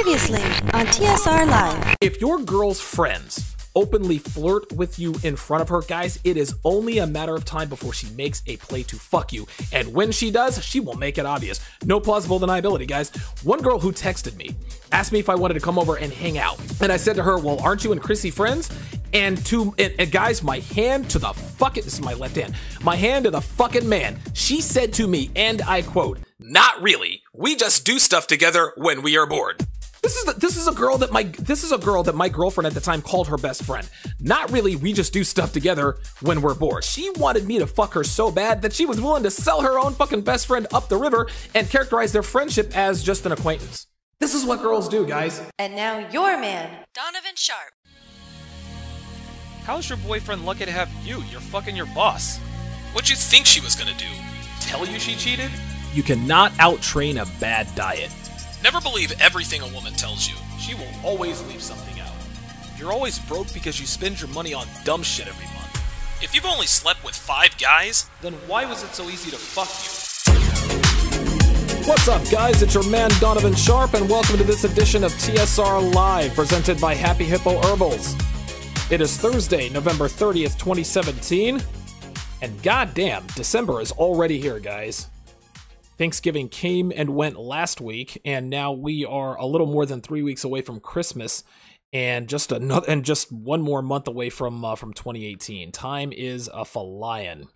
Previously on TSR Live. If your girl's friends openly flirt with you in front of her, guys, it is only a matter of time before she makes a play to fuck you. And when she does, she will make it obvious. No plausible deniability, guys. One girl who texted me asked me if I wanted to come over and hang out. And I said to her, well, aren't you and Chrissy friends? And guys, my hand to the fucking, this is my left hand, my hand to the fucking man. She said to me, and I quote, "Not really. We just do stuff together when we are bored." This is a girl that my girlfriend at the time called her best friend. Not really, we just do stuff together when we're bored. She wanted me to fuck her so bad that she was willing to sell her own fucking best friend up the river and characterize their friendship as just an acquaintance. This is what girls do, guys. And now your man, Donovan Sharpe. How's your boyfriend lucky to have you? You're fucking your boss. What'd you think she was gonna do? Tell you she cheated? You cannot out-train a bad diet. Never believe everything a woman tells you. She will always leave something out. You're always broke because you spend your money on dumb shit every month. If you've only slept with 5 guys, then why was it so easy to fuck you? What's up, guys? It's your man, Donovan Sharpe, and welcome to this edition of TSR Live, presented by Happy Hippo Herbals. It is Thursday, November 30th, 2017, and goddamn, December is already here, guys. Thanksgiving came and went last week, and now we are a little more than 3 weeks away from Christmas, and just one more month away from 2018. Time is a flying.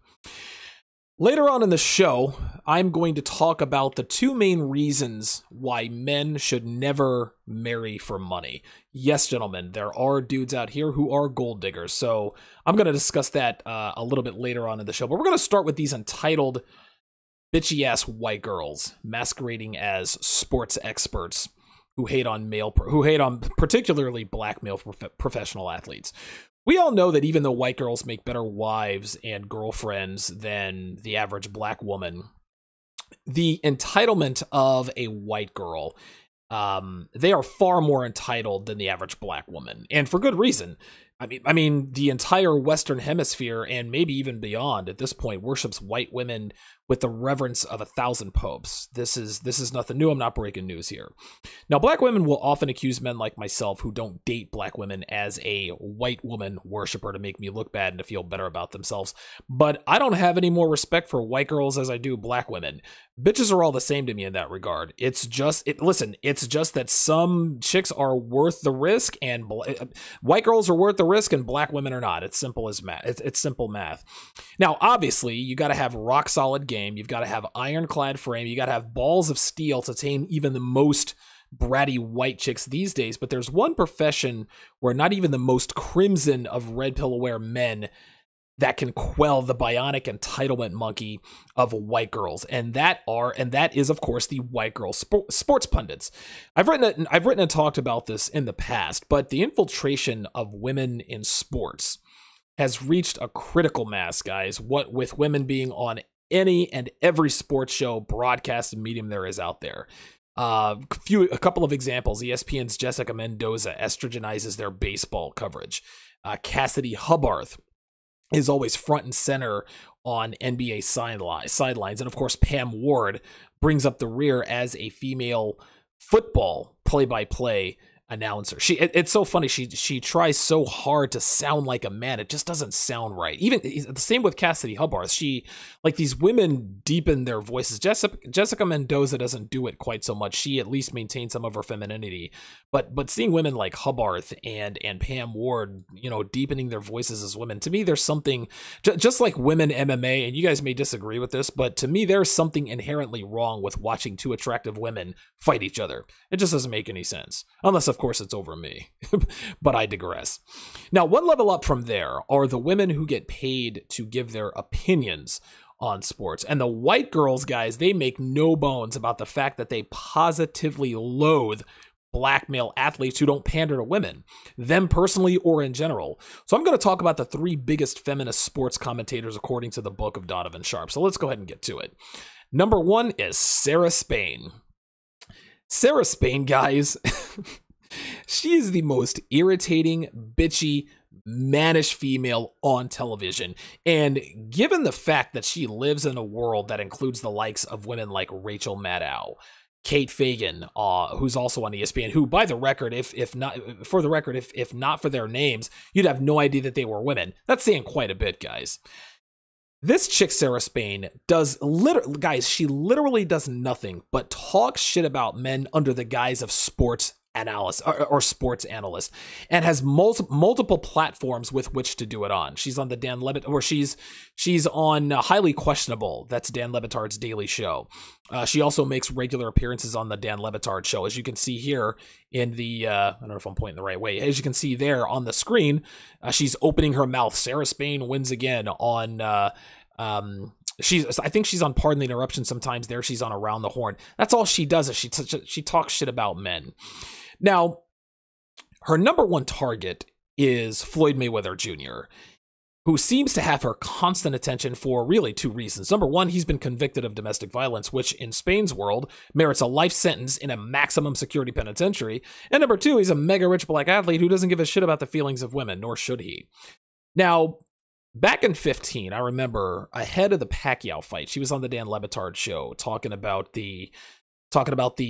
Later on in the show, I'm going to talk about the 2 main reasons why men should never marry for money. Yes, gentlemen, there are dudes out here who are gold diggers, so I'm going to discuss that a little bit later on in the show. But we're going to start with these entitled bitchy-ass white girls masquerading as sports experts who hate on particularly black male professional athletes. We all know that even though white girls make better wives and girlfriends than the average black woman, the entitlement of a white girl, they are far more entitled than the average black woman, and for good reason. I mean, the entire Western Hemisphere, and maybe even beyond at this point, worships white women with the reverence of 1,000 popes. This is nothing new. I'm not breaking news here. Now, black women will often accuse men like myself who don't date black women as a white woman worshiper to make me look bad and to feel better about themselves. But I don't have any more respect for white girls as I do black women. Bitches are all the same to me in that regard. It's just that some chicks are worth the risk, and white girls are worth the risk, and black women are not. It's simple as math. It's simple math. Now, obviously, you got to have rock solid game. You've got to have ironclad frame. You got to have balls of steel to tame even the most bratty white chicks these days. But there's one profession where not even the most crimson of red pill aware men that can quell the bionic entitlement monkey of white girls, and that is of course the white girl sports pundits. I've written and talked about this in the past, but the infiltration of women in sports has reached a critical mass, guys. What with women being on any and every sports show, broadcast, and medium there is out there. A couple of examples: ESPN's Jessica Mendoza estrogenizes their baseball coverage. Cassidy Hubbarth is always front and center on NBA sidelines. And of course, Pam Ward brings up the rear as a female football play-by-play announcer. It's so funny. She tries so hard to sound like a man. It just doesn't sound right. Even the same with Cassidy Hubbarth. These women deepen their voices. Jessica Mendoza doesn't do it quite so much. She at least maintains some of her femininity. But seeing women like Hubbarth and Pam Ward, deepening their voices as women, to me, there's something just like women MMA. And you guys may disagree with this, but to me, there's something inherently wrong with watching 2 attractive women fight each other. It just doesn't make any sense, unless of course it's over me. But I digress. Now, one level up from there are the women who get paid to give their opinions on sports. And the white girls, guys, they make no bones about the fact that they positively loathe black male athletes who don't pander to women, them personally or in general. So I'm going to talk about the 3 biggest feminist sports commentators according to the book of Donovan Sharpe. So let's go ahead and get to it. Number 1 is Sarah Spain. Sarah Spain, guys, she is the most irritating, bitchy, mannish female on television. And given the fact that she lives in a world that includes the likes of women like Rachel Maddow, Kate Fagan, who's also on ESPN, who, by the record, if not for their names, you'd have no idea that they were women. That's saying quite a bit, guys. This chick, Sarah Spain, she literally does nothing but talk shit about men under the guise of sports analyst or sports analyst, and has multiple platforms with which to do it on. She's on the Dan Le Batard, or she's on Highly Questionable. That's Dan Le Batard's daily show. She also makes regular appearances on the Dan Le Batard show, as you can see here in the I don't know if I'm pointing the right way. As you can see there on the screen, she's opening her mouth. Sarah Spain wins again on I think she's on Pardon the Interruption sometimes. There she's on Around the Horn. That's all she does, is she talks shit about men. Now, her number one target is Floyd Mayweather Jr., who seems to have her constant attention for really two reasons. Number one, he's been convicted of domestic violence, which in Spain's world merits a life sentence in a maximum security penitentiary. And number two, he's a mega rich black athlete who doesn't give a shit about the feelings of women, nor should he. Now, back in 15, I remember ahead of the Pacquiao fight, she was on the Dan Le Batard show talking about the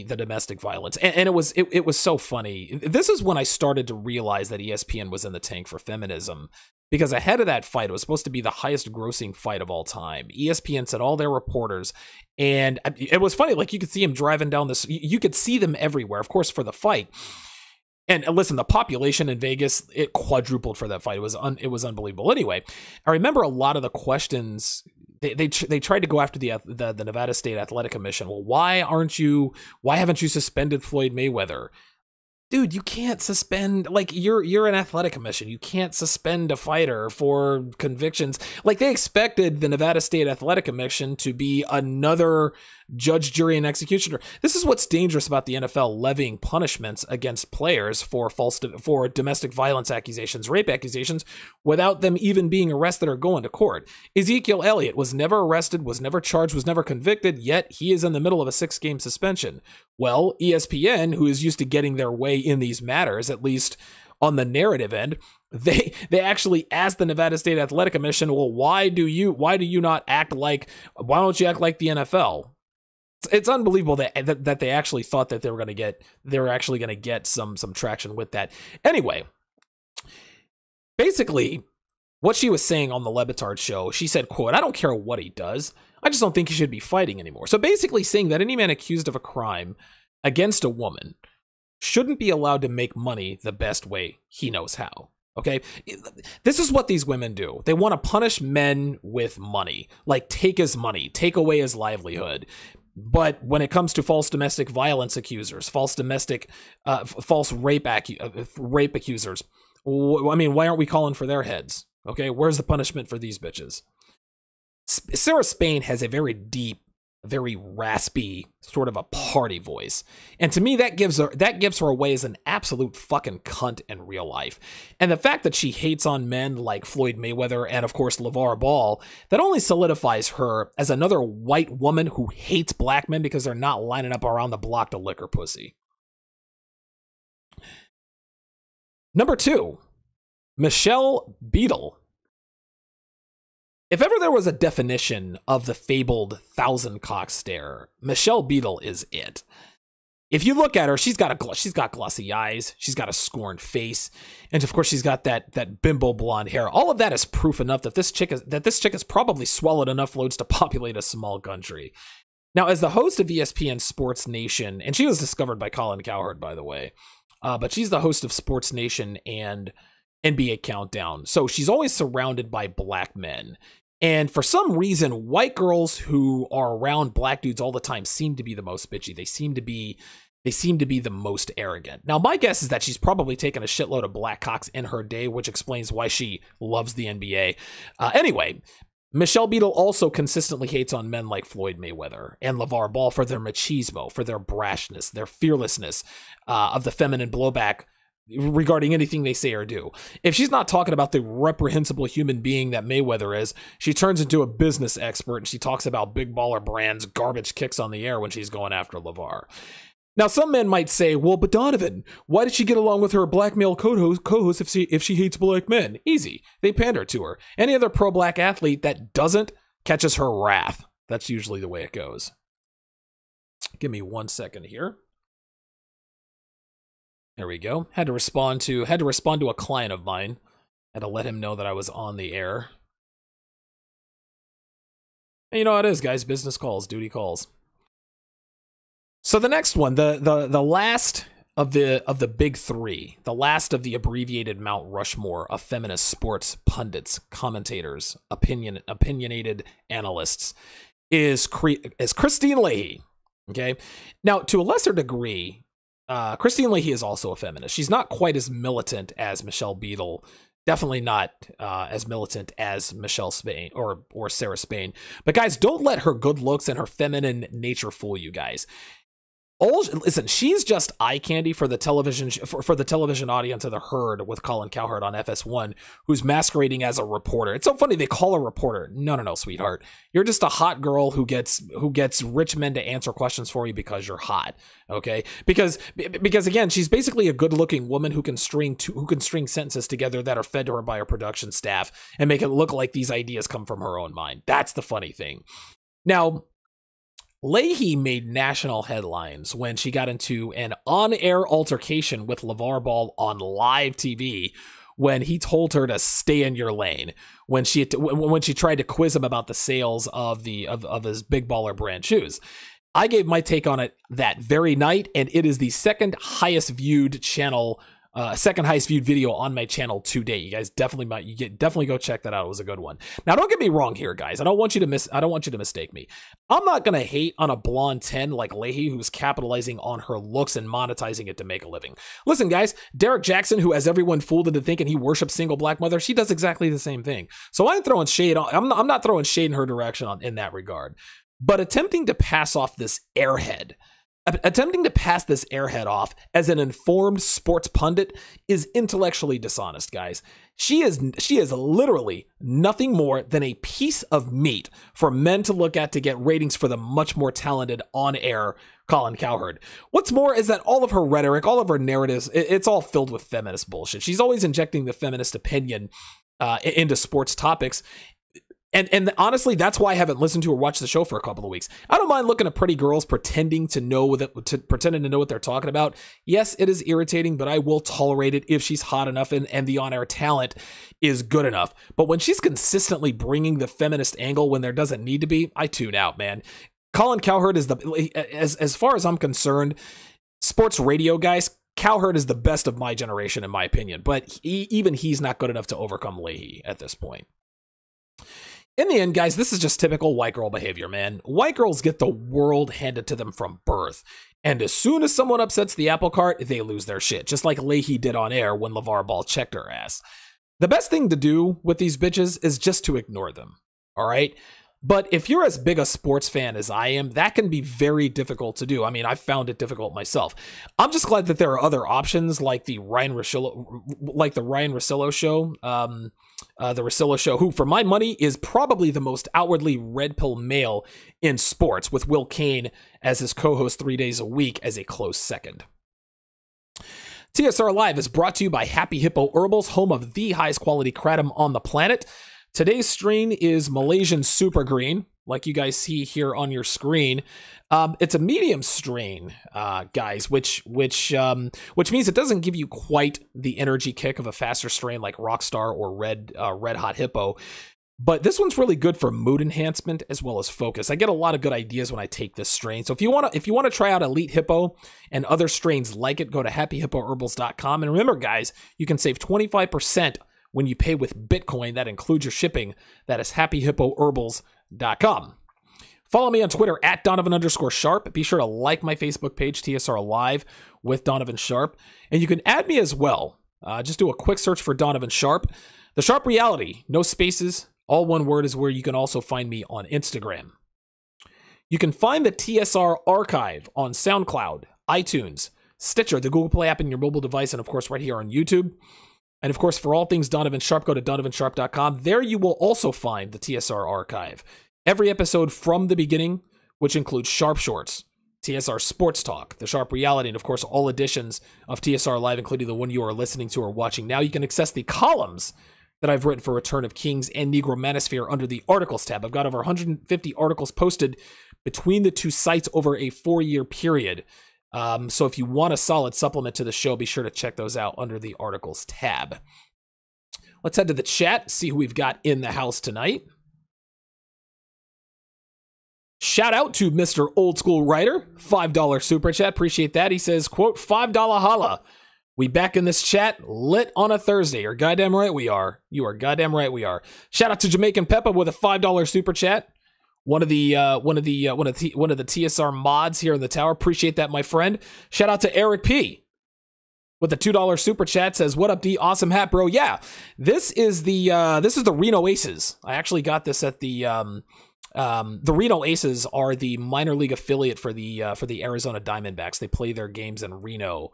domestic violence, and it was so funny. This is when I started to realize that ESPN was in the tank for feminism, because ahead of that fight, it was supposed to be the highest grossing fight of all time. ESPN sent all their reporters, and it was funny. Like, you could see them driving down this. You could see them everywhere, of course, for the fight. And listen, the population in Vegas, it quadrupled for that fight. It was unbelievable. Anyway, I remember a lot of the questions. They tried to go after the Nevada State Athletic Commission. Well, why haven't you suspended Floyd Mayweather? Dude, you can't suspend, like, you're an athletic commission. You can't suspend a fighter for convictions. Like, they expected the Nevada State Athletic Commission to be another judge, jury, and executioner. This is what's dangerous about the NFL levying punishments against players for domestic violence accusations, rape accusations, without them even being arrested or going to court. Ezekiel Elliott was never arrested, was never charged, was never convicted, yet he is in the middle of a 6-game suspension. Well, ESPN, who is used to getting their way in these matters, at least on the narrative end, they actually asked the Nevada State Athletic Commission, well, why don't you act like the NFL? It's unbelievable that they actually thought that they were actually going to get some traction with that. Anyway, basically, what she was saying on the Le Batard show, she said, quote, "I don't care what he does. I just don't think he should be fighting anymore." So basically saying that any man accused of a crime against a woman shouldn't be allowed to make money the best way he knows how. Okay? This is what these women do. They want to punish men with money. Like, take his money, take away his livelihood. But when it comes to false domestic violence accusers, false rape accusers, I mean, why aren't we calling for their heads? Okay, where's the punishment for these bitches? Sarah Spain has a very deep, very raspy, sort of a party voice. And to me, that gives her away as an absolute fucking cunt in real life. And the fact that she hates on men like Floyd Mayweather and, of course, LeVar Ball, that only solidifies her as another white woman who hates black men because they're not lining up around the block to lick her pussy. Number 2, Michelle Beadle. If ever there was a definition of the fabled thousand-cock stare, Michelle Beadle is it. If you look at her, she's got glossy eyes, she's got a scorned face, and of course she's got that bimbo blonde hair. All of that is proof enough that this chick has probably swallowed enough loads to populate a small country. Now, as the host of ESPN Sports Nation, and she was discovered by Colin Cowherd, by the way, but she's the host of Sports Nation and NBA Countdown, so she's always surrounded by black men. And for some reason, white girls who are around black dudes all the time seem to be the most bitchy. They seem to be the most arrogant. Now, my guess is that she's probably taken a shitload of black cocks in her day, which explains why she loves the NBA. Anyway, Michelle Beadle also consistently hates on men like Floyd Mayweather and LeVar Ball for their machismo, for their brashness, their fearlessness of the feminine blowback regarding anything they say or do. If she's not talking about the reprehensible human being that Mayweather is, she turns into a business expert and she talks about big baller brands, garbage kicks on the air when she's going after LeVar. Now, some men might say, well, but Donovan, why did she get along with her black male co-host if she hates black men? Easy. They pander to her. Any other pro-black athlete that doesn't catches her wrath. That's usually the way it goes. Give me 1 second here. There we go. Had to respond to a client of mine. Had to let him know that I was on the air. And you know how it is, guys. Business calls, duty calls. So the next one, the last of the big three, the last of the abbreviated Mount Rushmore of feminist sports pundits, commentators, opinionated analysts, is Christine Leahy. Okay, now to a lesser degree, Christine Leahy is also a feminist. She's not quite as militant as Michelle Beadle. Definitely not as militant as Michelle Spain or Sarah Spain. But guys, don't let her good looks and her feminine nature fool you guys. Listen, she's just eye candy for the television for the television audience of The Herd with Colin Cowherd on FS1, who's masquerading as a reporter. It's so funny they call her a reporter. No, sweetheart. You're just a hot girl who gets rich men to answer questions for you because you're hot. Okay? Because again, she's basically a good-looking woman who can string sentences together that are fed to her by her production staff and make it look like these ideas come from her own mind. That's the funny thing. Now, Leahy made national headlines when she got into an on-air altercation with LeVar Ball on live TV when he told her to stay in your lane, when she tried to quiz him about the sales of his Big Baller brand shoes. I gave my take on it that very night, and it is the second highest viewed video on my channel to date. You guys definitely go check that out. It was a good one. Now, don't get me wrong here, guys. I don't want you to mistake me. I'm not gonna hate on a blonde 10 like Leahy who's capitalizing on her looks and monetizing it to make a living. Listen, guys, Derek Jackson, who has everyone fooled into thinking he worships single black mother, she does exactly the same thing. So I'm throwing shade on. I'm not throwing shade in her direction in that regard. But attempting to pass this airhead off as an informed sports pundit is intellectually dishonest, guys. She is literally nothing more than a piece of meat for men to look at to get ratings for the much more talented on-air Colin Cowherd. What's more is that all of her rhetoric, all of her narratives, it's all filled with feminist bullshit. She's always injecting the feminist opinion into sports topics. And honestly, that's why I haven't listened to or watched the show for a couple of weeks. I don't mind looking at pretty girls pretending to know what they're talking about. Yes, it is irritating, but I will tolerate it if she's hot enough and the on-air talent is good enough. But when she's consistently bringing the feminist angle when there doesn't need to be, I tune out, man. Colin Cowherd is as far as I'm concerned, sports radio guys, Cowherd is the best of my generation, in my opinion. But even he's not good enough to overcome Leahy at this point. In the end, guys, this is just typical white girl behavior, man. White girls get the world handed to them from birth. And as soon as someone upsets the apple cart, they lose their shit, just like Leahy did on air when LeVar Ball checked her ass. The best thing to do with these bitches is just to ignore them, all right? But if you're as big a sports fan as I am, that can be very difficult to do. I mean, I found it difficult myself. I'm just glad that there are other options like the Ryan Russillo show. The Russillo show, who for my money is probably the most outwardly red pill male in sports, with Will Kane as his co-host 3 days a week as a close second. TSR Live is brought to you by Happy Hippo Herbals, home of the highest quality kratom on the planet. Today's strain is Malaysian Super Green, like you guys see here on your screen. It's a medium strain, guys, which means it doesn't give you quite the energy kick of a faster strain like Rockstar or Red Hot Hippo. But this one's really good for mood enhancement as well as focus. I get a lot of good ideas when I take this strain. So if you want to try out Elite Hippo and other strains like it, go to happyhippoherbals.com. And remember, guys, you can save 25% when you pay with Bitcoin. That includes your shipping. That is happyhippoherbals.com. Follow me on Twitter at Donovan_Sharpe. Be sure to like my Facebook page, TSR Live with Donovan Sharpe. And you can add me as well. Just do a quick search for Donovan Sharpe. The Sharpe Reality, no spaces, all one word, is where you can also find me on Instagram. You can find the TSR archive on SoundCloud, iTunes, Stitcher, the Google Play app in your mobile device, and of course right here on YouTube. And of course, for all things Donovan Sharpe, go to donovansharpe.com. There you will also find the TSR archive. Every episode from the beginning, which includes Sharpe Shorts, TSR Sports Talk, the Sharpe Reality, and of course all editions of TSR Live, including the one you are listening to or watching now. You can access the columns that I've written for Return of Kings and Negro Manosphere under the Articles tab. I've got over 150 articles posted between the two sites over a 4-year period. So if you want a solid supplement to the show, be sure to check those out under the articles tab. Let's head to the chat, see who we've got in the house tonight. Shout out to Mr. Old School Writer, $5 super chat. Appreciate that. He says, quote, $5 holla. We back in this chat lit on a Thursday. You're goddamn right we are. You are goddamn right we are. Shout out to Jamaican Peppa with a $5 super chat. One of the TSR mods here in the tower. Appreciate that, my friend. Shout out to Eric P with a $2 super chat. Says, "What up, D? Awesome hat, bro." Yeah, this is the Reno Aces. I actually got this at the Reno Aces are the minor league affiliate for the Arizona Diamondbacks. They play their games in Reno.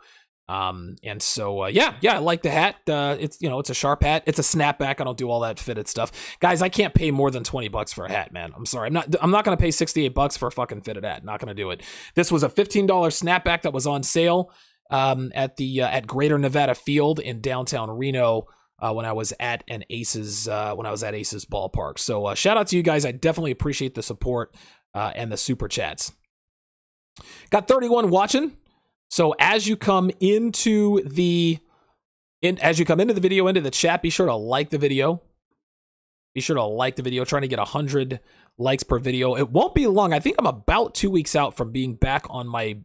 And so, yeah, I like the hat. It's a Sharpe hat. It's a snapback. I don't do all that fitted stuff. Guys, I can't pay more than $20 for a hat, man. I'm sorry. I'm not going to pay $68 for a fucking fitted hat. Not going to do it. This was a $15 snapback that was on sale, at Greater Nevada Field in downtown Reno. When I was at Aces ballpark. So shout out to you guys. I definitely appreciate the support and the super chats. Got 31 watching. So as you come into the video, into the chat, be sure to like the video. Be sure to like the video. Trying to get 100 likes per video. It won't be long. I think I'm about 2 weeks out from being back on my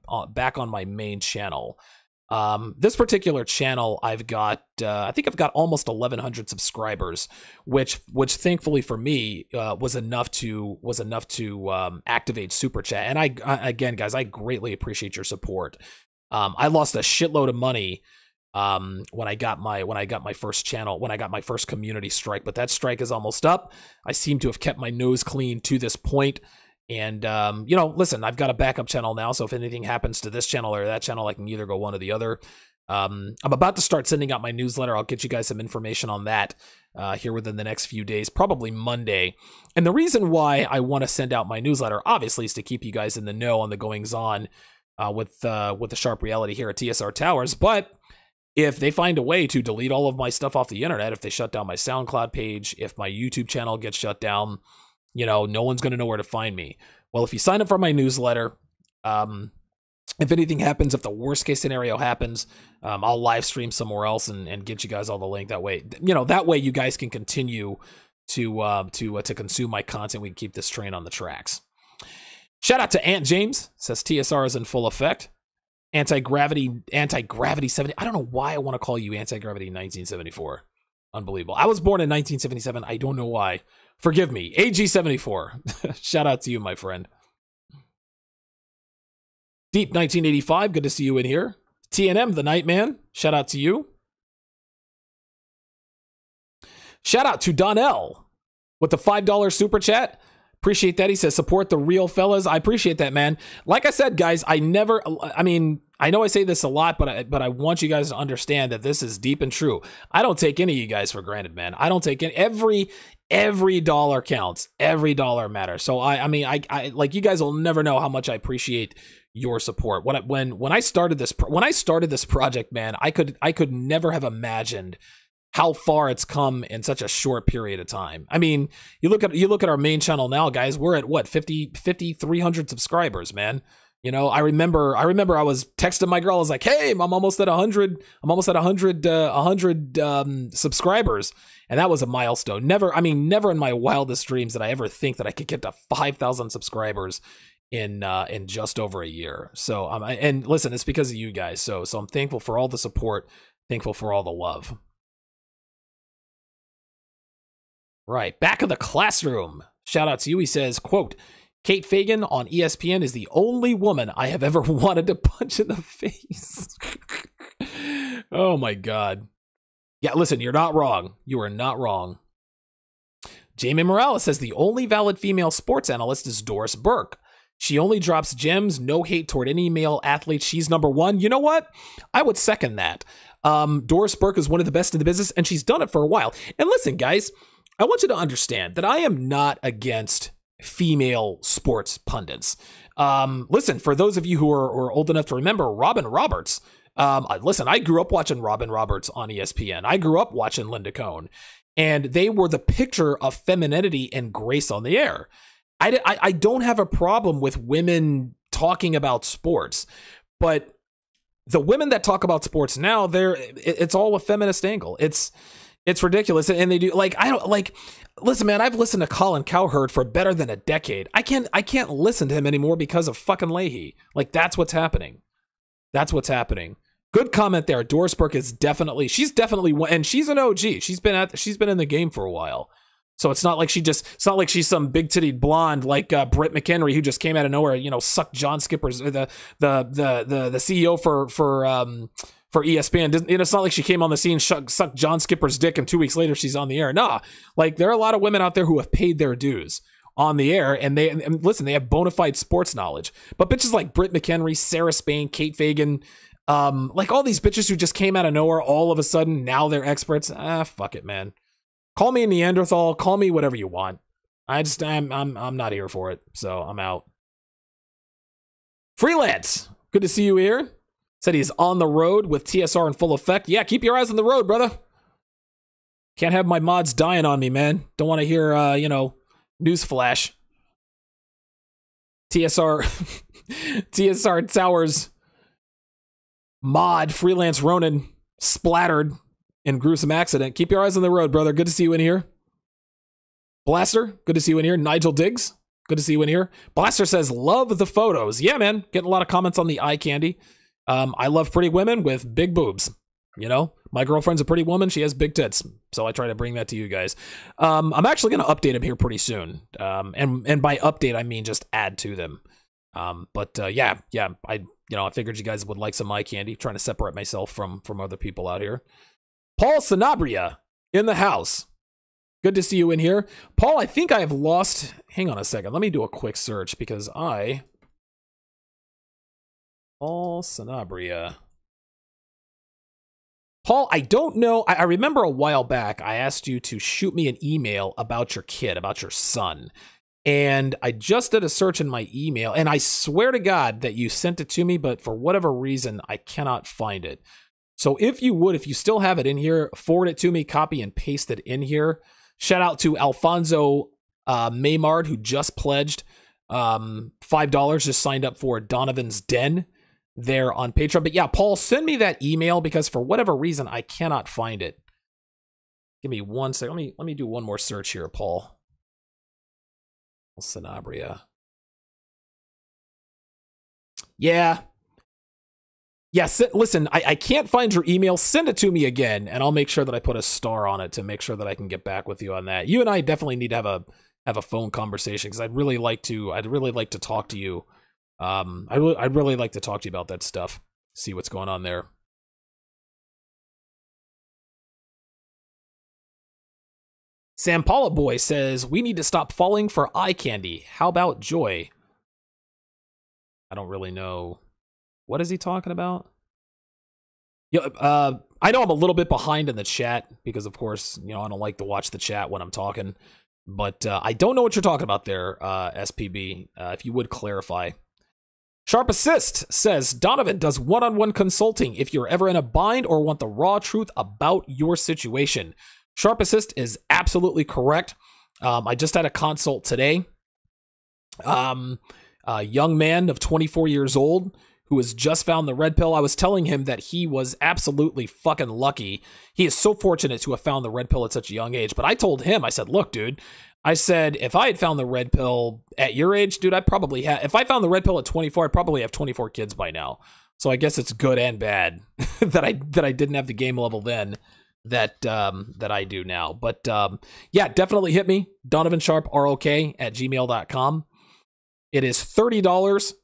main channel. This particular channel, I think I've got almost 1,100 subscribers, which thankfully for me, was enough to activate super chat. And again, guys, I greatly appreciate your support. I lost a shitload of money, when I got my first channel, when I got my first community strike, but that strike is almost up. I seem to have kept my nose clean to this point. And, listen, I've got a backup channel now, so if anything happens to this channel or that channel, I can either go one or the other. I'm about to start sending out my newsletter. I'll get you guys some information on that here within the next few days, probably Monday. And the reason why I want to send out my newsletter, obviously, is to keep you guys in the know on the goings-on with the Sharpe reality here at TSR Towers. But if they find a way to delete all of my stuff off the internet, if they shut down my SoundCloud page, if my YouTube channel gets shut down, no one's going to know where to find me. Well, if you sign up for my newsletter, if anything happens, if the worst case scenario happens, I'll live stream somewhere else and get you guys all the link. That way, that way you guys can continue to consume my content. We can keep this train on the tracks. Shout out to Aunt James, says TSR is in full effect. Anti-gravity 70. I don't know why I want to call you Anti-Gravity 1974. Unbelievable. I was born in 1977. I don't know why. Forgive me. AG74. Shout out to you, my friend. Deep 1985. Good to see you in here. TNM, the Nightman. Shout out to you. Shout out to Donnell with the $5 super chat. Appreciate that. He says, support the real fellas. I appreciate that, man. Like I said, guys, I know I say this a lot, but I want you guys to understand that this is deep and true. I don't take any of you guys for granted, man. I don't take any, every dollar counts. Every dollar matters. So I like, you guys will never know how much I appreciate your support. When I started this project, man, I could never have imagined how far it's come in such a short period of time. I mean, you look at our main channel now, guys, we're at what, 300 subscribers, man. I remember I was texting my girl. I was like, hey, I'm almost at 100. I'm almost at 100 subscribers. And that was a milestone. Never in my wildest dreams did I ever think that I could get to 5,000 subscribers in just over a year. So, and listen, it's because of you guys. So I'm thankful for all the support, thankful for all the love. Right, back in the classroom. Shout out to you. He says, quote, Kate Fagan on ESPN is the only woman I have ever wanted to punch in the face. Oh my God. Yeah, listen, you're not wrong. You are not wrong. Jamie Morales says the only valid female sports analyst is Doris Burke. She only drops gems, no hate toward any male athlete. She's number one. You know what? I would second that. Doris Burke is one of the best in the business, and she's done it for a while. And listen, guys, I want you to understand that I am not against female sports pundits. Listen, for those of you who are old enough to remember Robin Roberts, listen, I grew up watching Robin Roberts on ESPN. I grew up watching Linda Cohn, and they were the picture of femininity and grace on the air. I don't have a problem with women talking about sports, but the women that talk about sports now, it's all a feminist angle. It's ridiculous. And they do, like, I don't, like, listen, man, I've listened to Colin Cowherd for better than a decade. I can't listen to him anymore because of fucking Leahy. Like, that's what's happening. That's what's happening. Good comment there. Dorsberg is definitely, and she's an OG. She's been in the game for a while. So it's not like it's not like she's some big titted blonde like Britt McHenry who just came out of nowhere, sucked John Skipper's the CEO for ESPN. It's not like she came on the scene, sucked John Skipper's dick, and 2 weeks later she's on the air. Nah, like there are a lot of women out there who have paid their dues on the air, and listen, they have bona fide sports knowledge. But bitches like Britt McHenry, Sarah Spain, Kate Fagan, like all these bitches who just came out of nowhere, all of a sudden now they're experts. Fuck it, man. Call me a Neanderthal. Call me whatever you want. I'm not here for it, so I'm out. Freelance, good to see you here. Said he's on the road with TSR in full effect. Yeah, keep your eyes on the road, brother. Can't have my mods dying on me, man. Don't want to hear, newsflash. TSR Towers mod Freelance Ronin splattered in gruesome accident. Keep your eyes on the road, brother. Good to see you in here. Blaster, good to see you in here. Nigel Diggs, good to see you in here. Blaster says, love the photos. Yeah, man. Getting a lot of comments on the eye candy. I love pretty women with big boobs. My girlfriend's a pretty woman. She has big tits. So I try to bring that to you guys. I'm actually going to update them here pretty soon. And by update, I mean just add to them. Yeah, I figured you guys would like some eye candy. Trying to separate myself from other people out here. Paul Sanabria in the house. Good to see you in here. Paul, I think I have lost... Hang on a second. Let me do a quick search because Paul Sanabria. Paul, I don't know. I remember a while back I asked you to shoot me an email about your kid, about your son. And I just did a search in my email, and I swear to God that you sent it to me, but for whatever reason, I cannot find it. So if you still have it in here, forward it to me, copy and paste it in here. Shout out to Alfonso Maymard, who just pledged $5, just signed up for Donovan's Den there on Patreon. But yeah, Paul, send me that email because for whatever reason, I cannot find it. Give me 1 second. Let me do one more search here, Paul. Sanabria. Yeah. Yeah, listen, I can't find your email. Send it to me again, and I'll make sure that I put a star on it to make sure that I can get back with you on that. You and I definitely need to have a phone conversation because I'd really like to talk to you. I'd really like to talk to you about that stuff. See what's going on there. Sam Paula Boy says, we need to stop falling for eye candy. How about joy? I don't really know. What is he talking about? Yeah, I know I'm a little bit behind in the chat because, of course, I don't like to watch the chat when I'm talking. But I don't know what you're talking about there, SPB. If you would clarify. Sharp Assist says, Donovan does one-on-one consulting if you're ever in a bind or want the raw truth about your situation. Sharp Assist is absolutely correct. I just had a consult today. A young man of 24 years old who has just found the red pill. I was telling him that he was absolutely fucking lucky. He is so fortunate to have found the red pill at such a young age. But I told him, I said, look, dude, I said, if I had found the red pill at your age, dude, I'd probably have, if I found the red pill at 24, I'd probably have 24 kids by now. So I guess it's good and bad that I didn't have the game level then that I do now. But yeah, definitely hit me. Donovan Sharpe ROK at gmail.com. It is $30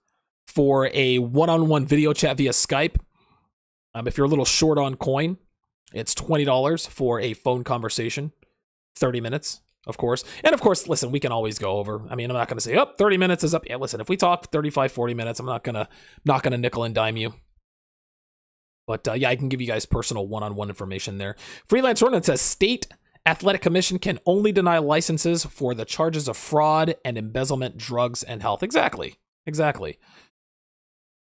for a one-on-one video chat via Skype. If you're a little short on coin, it's $20 for a phone conversation. 30 minutes, of course. And of course, listen, we can always go over. I mean, I'm not going to say, 30 minutes is up. Yeah, listen, if we talk 35, 40 minutes, I'm not going to nickel and dime you. But yeah, I can give you guys personal one-on-one information there. Freelance Ronin says, State Athletic Commission can only deny licenses for the charges of fraud and embezzlement, drugs, and health. Exactly.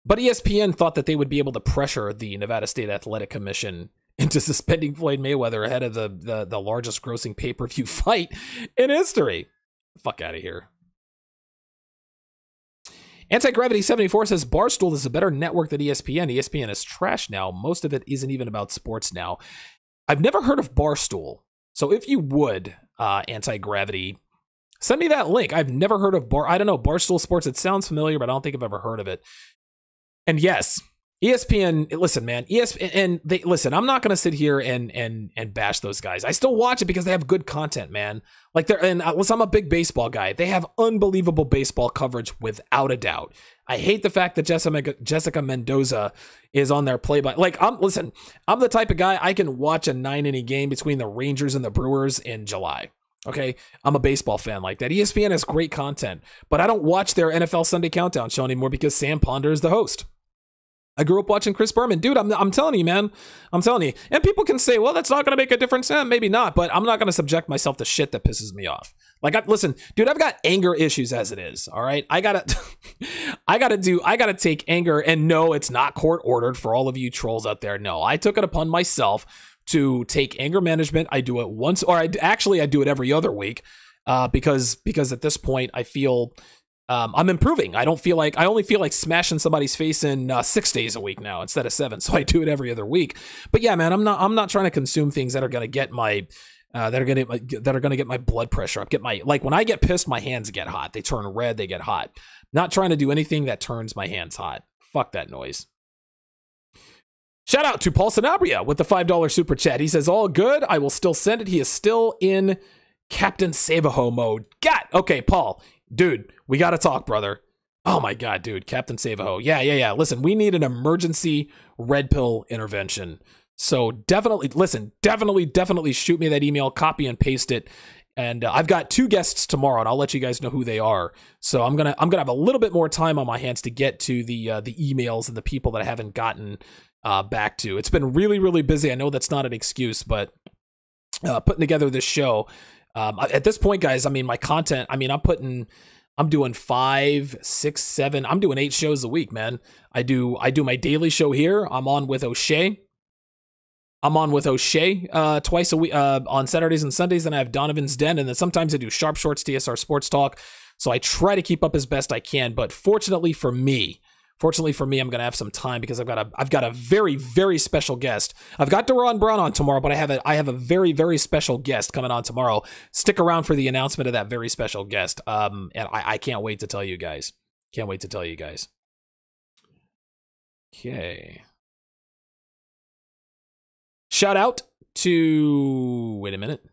But ESPN thought that they would be able to pressure the Nevada State Athletic Commission into suspending Floyd Mayweather ahead of the largest grossing pay-per-view fight in history. Fuck out of here. Anti-Gravity 74 says Barstool is a better network than ESPN. ESPN is trash now. Most of it isn't even about sports now. I've never heard of Barstool. So if you would, Anti-Gravity, send me that link. I've never heard of I don't know, Barstool Sports. It sounds familiar, but I don't think I've ever heard of it. And yes, ESPN, listen, man, ESPN, and listen, I'm not going to sit here and bash those guys. I still watch it because they have good content, man. Like I'm a big baseball guy. They have unbelievable baseball coverage without a doubt. I hate the fact that Jessica Mendoza is on their play-by. Like, I'm the type of guy, I can watch a 9-inning game between the Rangers and the Brewers in July. Okay, I'm a baseball fan like that. ESPN has great content, but I don't watch their NFL Sunday Countdown show anymore because Sam Ponder is the host. I grew up watching Chris Berman. Dude, I'm telling you, man. I'm telling you. And people can say, well, that's not going to make a difference. Maybe not, but I'm not going to subject myself to shit that pisses me off. Like, listen, dude, I've got anger issues as it is, all right? I gotta take anger, and no, it's not court ordered for all of you trolls out there. No, I took it upon myself to take anger management. I do it once, or I do it every other week, because at this point I feel I'm improving. I only feel like smashing somebody's face in 6 days a week now instead of 7. So I do it every other week. But yeah, man, I'm not trying to consume things that are gonna get my get my blood pressure up. When I get pissed, my hands get hot. They turn red. They get hot. Not trying to do anything that turns my hands hot. Fuck that noise. Shout out to Paul Sanabria with the $5 super chat. He says, all good. I will still send it. He is still in Captain Savaho mode. Okay, Paul, dude, we got to talk, brother. Oh my God, dude, Captain Savaho. Yeah. Listen, we need an emergency red pill intervention. So definitely shoot me that email, copy and paste it. And I've got 2 guests tomorrow, and I'll let you guys know who they are. So I'm gonna have a little bit more time on my hands to get to the emails and the people that I haven't gotten back to. It's been really, really busy. I know that's not an excuse, but putting together this show at this point, guys, I mean, my content, I mean, I'm doing 5, 6, 7, I'm doing 8 shows a week, man. I do my daily show here. I'm on with O'Shea twice a week on Saturdays and Sundays. Then I have Donovan's Den, and then sometimes I do Sharp Shorts, TSR Sports Talk. So I try to keep up as best I can. But fortunately for me, I'm gonna have some time because I've got a very, very special guest. I've got Deron Brown on tomorrow, but I have a very, very special guest coming on tomorrow. Stick around for the announcement of that very special guest. And I can't wait to tell you guys. Okay. Shout out to, wait a minute.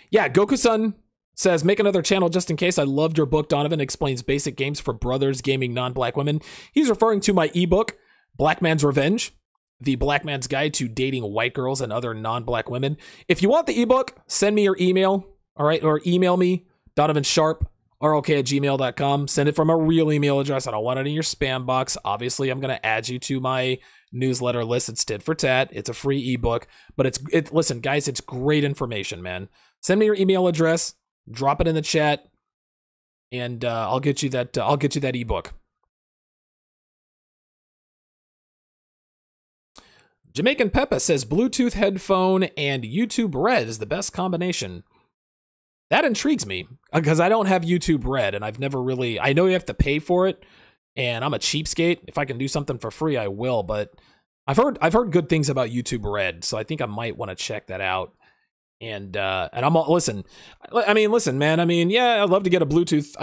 Yeah, Goku-san says, make another channel just in case. I loved your book, Donovan. Explains basic games for brothers gaming non-black women. He's referring to my ebook, Black Man's Revenge, the Black Man's Guide to Dating White Girls and Other Non-Black Women. If you want the ebook, send me your email, all right? Or email me, Donovan Sharpe, rok@gmail.com. Send it from a real email address. I don't want it in your spam box. Obviously, I'm going to add you to my newsletter list. It's tit for tat. It's a free ebook, but listen, guys, it's great information, man. Send me your email address, drop it in the chat, and I'll get you that ebook. Jamaican Peppa says Bluetooth headphone and YouTube Red is the best combination. That intrigues me because I don't have YouTube Red, and I've never really. I know you have to pay for it, and I'm a cheapskate. If I can do something for free, I will. But I've heard good things about YouTube Red, so I think I might want to check that out. And I'm all, listen, man. I mean, yeah, I'd love to get Bluetooth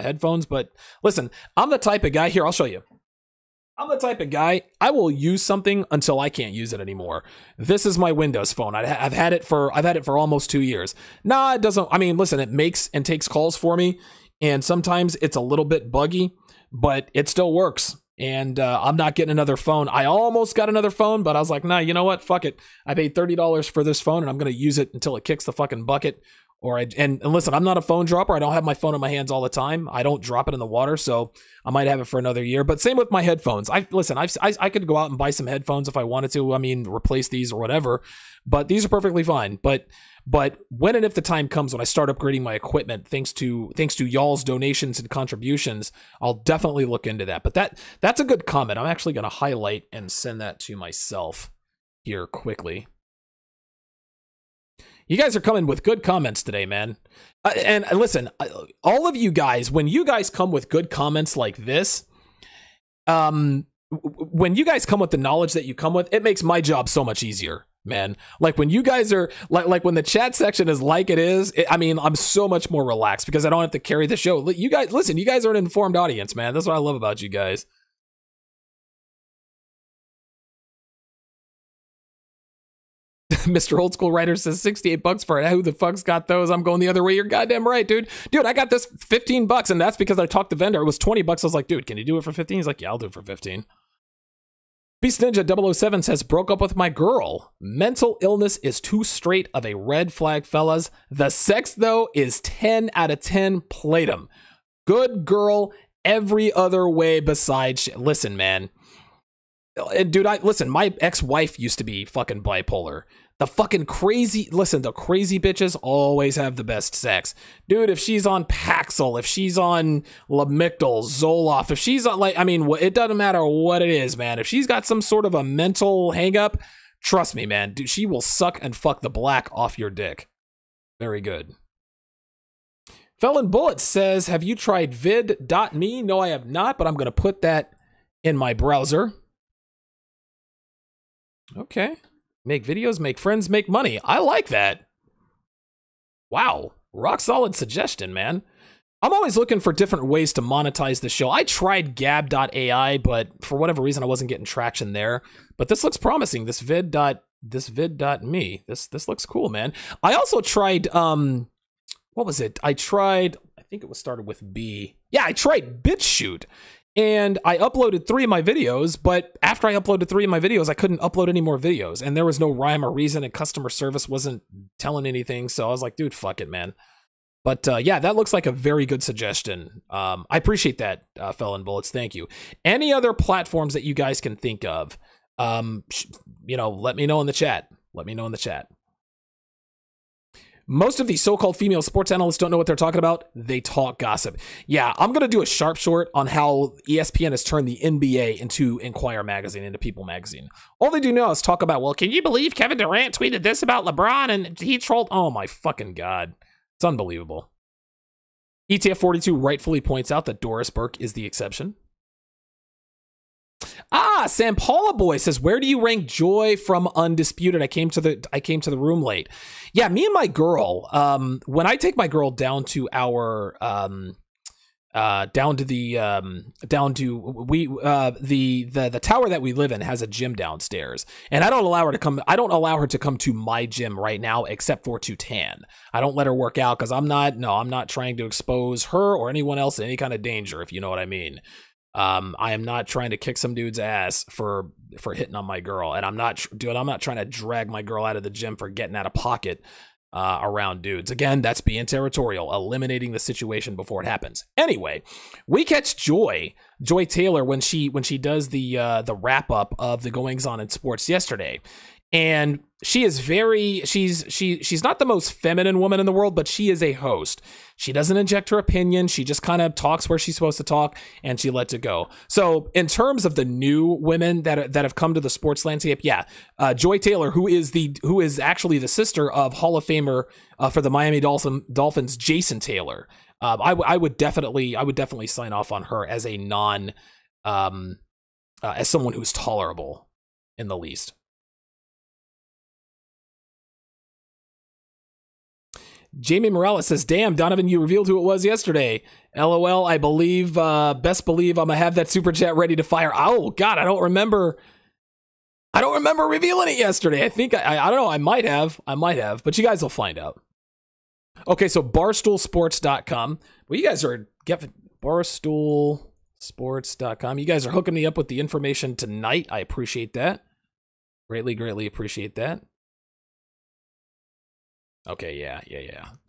headphones, but listen, I'm the type of guy here. I'll show you. I'm the type of guy, I will use something until I can't use it anymore. This is my Windows phone. I've had it for almost 2 years. Nah, it doesn't. I mean, listen, it makes and takes calls for me, and sometimes it's a little bit buggy, but it still works. And I'm not getting another phone. I almost got another phone, but I was like, nah, you know what? Fuck it. I paid $30 for this phone, and I'm gonna use it until it kicks the fucking bucket. And listen, I'm not a phone dropper. I don't have my phone in my hands all the time. I don't drop it in the water, so I might have it for another year. But same with my headphones. I could go out and buy some headphones if I wanted to. I mean, replace these or whatever. But these are perfectly fine. But when and if the time comes when I start upgrading my equipment, thanks to y'all's donations and contributions, I'll definitely look into that. But that's a good comment. I'm actually going to highlight and send that to myself here quickly. You guys are coming with good comments today, man. And listen, all of you guys, when you guys come with good comments like this, when you guys come with the knowledge that you come with, it makes my job so much easier, man. Like when you guys are like when the chat section is like it is, I mean, I'm so much more relaxed because I don't have to carry the show. You guys, listen, you guys are an informed audience, man. That's what I love about you guys. Mr. Old School Writer says $68 for it. Who the fuck's got those? I'm going the other way. You're goddamn right, dude. Dude, I got this $15, and that's because I talked to the vendor. It was $20. I was like, dude, can you do it for 15? He's like, yeah, I'll do it for 15. Beast Ninja 007 says, broke up with my girl. Mental illness is too straight of a red flag, fellas. The sex, though, is 10 out of 10. Played 'em. Good girl every other way besides... Listen, man. Dude, listen, my ex-wife used to be fucking bipolar. The fucking crazy... Listen, the crazy bitches always have the best sex. Dude, if she's on Paxil, if she's on Lamictal, Zoloft, if she's on, like... I mean, it doesn't matter what it is, man. If she's got some sort of a mental hang-up, trust me, man. Dude, she will suck and fuck the black off your dick. Very good. Felon Bullet says, have you tried vid.me? No, I have not, but I'm going to put that in my browser. Okay. Make videos, make friends, make money. I like that. Wow. Rock solid suggestion, man. I'm always looking for different ways to monetize the show. I tried gab.ai, but for whatever reason, I wasn't getting traction there. But this looks promising. This vid.me. This looks cool, man. I also tried, what was it? I think it was started with B. Yeah, I tried BitChute. And I uploaded 3 of my videos, but after I uploaded 3 of my videos, I couldn't upload any more videos. And there was no rhyme or reason, and customer service wasn't telling anything. So I was like, dude, fuck it, man. But yeah, that looks like a very good suggestion. I appreciate that, Felon Bullets. Thank you. Any other platforms that you guys can think of, you know, let me know in the chat. Let me know in the chat. Most of these so-called female sports analysts don't know what they're talking about. They talk gossip. Yeah, I'm going to do a Sharpe short on how ESPN has turned the NBA into Inquirer magazine, into People magazine. All they do now is talk about, well, can you believe Kevin Durant tweeted this about LeBron and he trolled? Oh my fucking God. It's unbelievable. ETF42 rightfully points out that Doris Burke is the exception. Ah, Sam Paula Boy says, where do you rank Joy from Undisputed? I came to the room late. Yeah, me and my girl, when I take my girl down to our the tower that we live in has a gym downstairs, and I don't allow her to come to my gym right now except for to tan. I don't let her work out because I'm not trying to expose her or anyone else in any kind of danger, if you know what I mean. I am not trying to kick some dude's ass for hitting on my girl, and I'm not trying to drag my girl out of the gym for getting out of pocket around dudes. Again, that's being territorial, eliminating the situation before it happens. Anyway, we catch Joy Taylor when she does the wrap up of the goings on in sports yesterday. And she is she's not the most feminine woman in the world, but she is a host. She doesn't inject her opinion. She just kind of talks where she's supposed to talk, and she lets it go. So in terms of the new women that have come to the sports landscape, yeah, Joy Taylor, who is actually the sister of Hall of Famer for the Miami Dolphins, Jason Taylor. I would definitely sign off on her as a as someone who's tolerable in the least. Jamie Morales says, damn, Donovan, you revealed who it was yesterday. LOL, I believe, best believe I'm gonna have that super chat ready to fire. Oh, God, I don't remember revealing it yesterday. I think, I don't know, I might have, but you guys will find out. Okay, so barstoolsports.com. Well, you guys are getting barstoolsports.com. You guys are hooking me up with the information tonight. I appreciate that. Greatly appreciate that. Okay, yeah.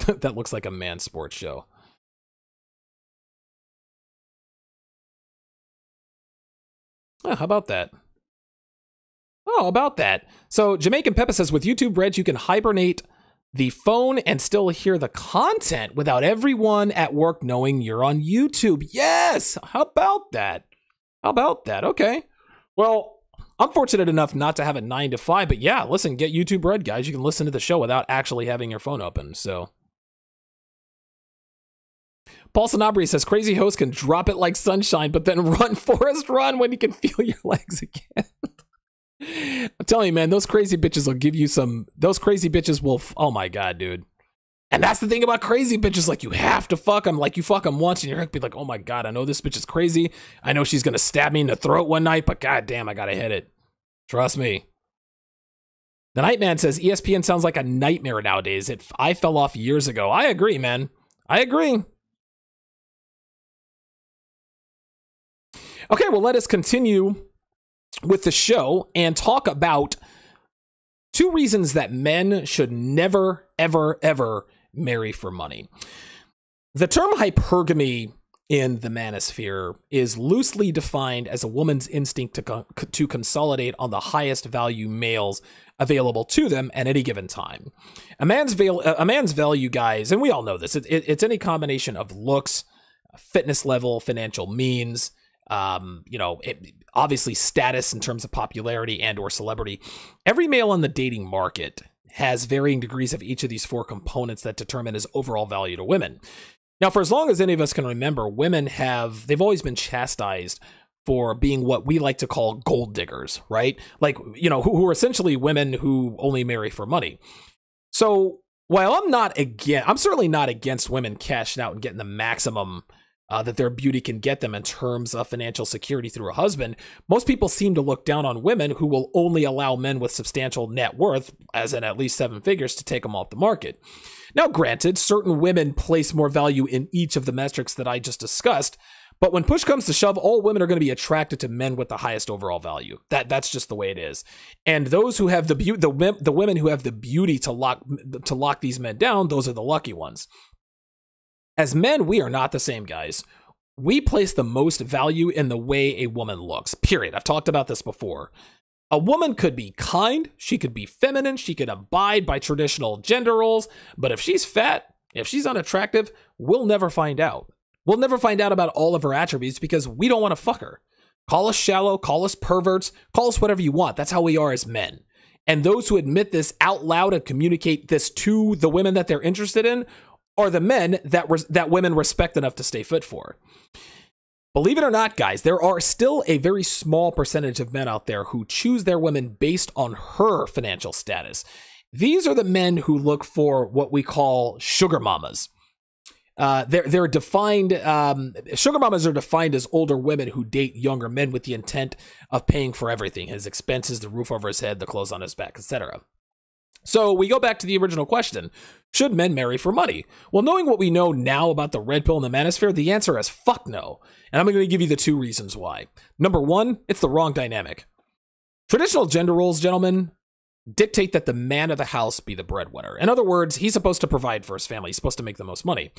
That looks like a man sports show. Oh, how about that? So Jamaican Peppa says, with YouTube Red, you can hibernate the phone and still hear the content without everyone at work knowing you're on YouTube. Yes! How about that? Okay. Well, I'm fortunate enough not to have a 9 to 5, but yeah, listen, get YouTube Red, guys. You can listen to the show without actually having your phone open, so. Paul Sanabria says, crazy host can drop it like sunshine, but then run, Forrest, run when you can feel your legs again. I'm telling you, man, those crazy bitches will give you some, those crazy bitches will, oh my God, dude. And that's the thing about crazy bitches, like you have to fuck them, like you fuck them once and you're gonna be like, oh my God, I know this bitch is crazy. I know she's gonna stab me in the throat one night, but God damn, I gotta hit it. Trust me. The Nightman says, ESPN sounds like a nightmare nowadays. I fell off years ago. I agree, man. I agree. Okay, well, let us continue with the show and talk about 2 reasons that men should never, ever, ever marry for money. The term hypergamy in the manosphere is loosely defined as a woman's instinct to consolidate on the highest value males available to them at any given time. A man's value, guys, and we all know this, it's any combination of looks, fitness level, financial means, obviously status in terms of popularity and or celebrity. Every male on the dating market has varying degrees of each of these 4 components that determine his overall value to women. Now, for as long as any of us can remember, they've always been chastised for being what we like to call gold diggers, right? Like, who are essentially women who only marry for money. So while I'm certainly not against women cashing out and getting the maximum that their beauty can get them in terms of financial security through a husband, most people seem to look down on women who will only allow men with substantial net worth, as in at least 7 figures, to take them off the market. Now, granted, certain women place more value in each of the metrics that I just discussed, but when push comes to shove, all women are going to be attracted to men with the highest overall value. That's just the way it is. And those who have the women who have the beauty to lock these men down, those are the lucky ones. As men, we are not the same, guys. We place the most value in the way a woman looks, period. I've talked about this before. A woman could be kind, she could be feminine, she could abide by traditional gender roles, but if she's fat, if she's unattractive, we'll never find out. We'll never find out about all of her attributes because we don't want to fuck her. Call us shallow, call us perverts, call us whatever you want. That's how we are as men. And those who admit this out loud and communicate this to the women that they're interested in are the men that women respect enough to stay fit for. Believe it or not, guys, there are still a very small percentage of men out there who choose their women based on her financial status. These are the men who look for what we call sugar mamas. They're defined, sugar mamas are defined as older women who date younger men with the intent of paying for everything, his expenses, the roof over his head, the clothes on his back, etc. So we go back to the original question. Should men marry for money? Well, knowing what we know now about the red pill in the manosphere, the answer is fuck no. And I'm going to give you the 2 reasons why. Number 1, it's the wrong dynamic. Traditional gender roles, gentlemen, dictate that the man of the house be the breadwinner. In other words, he's supposed to provide for his family. He's supposed to make the most money.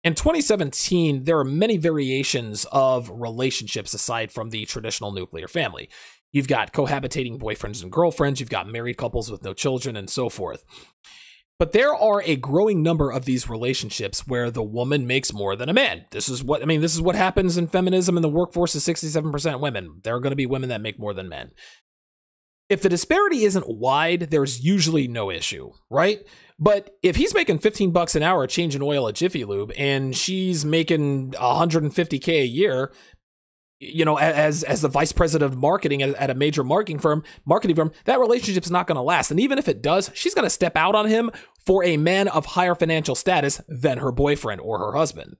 In 2017, there are many variations of relationships aside from the traditional nuclear family. You've got cohabitating boyfriends and girlfriends. You've got married couples with no children and so forth. But there are a growing number of these relationships where the woman makes more than a man. This is what happens in feminism, and the workforce is 67% women. There are going to be women that make more than men. If the disparity isn't wide, there's usually no issue, right? But if he's making $15 an hour changing oil at Jiffy Lube and she's making $150K a year, as the vice president of marketing at a major marketing firm, that relationship's not going to last. And even if it does, she's going to step out on him for a man of higher financial status than her boyfriend or her husband.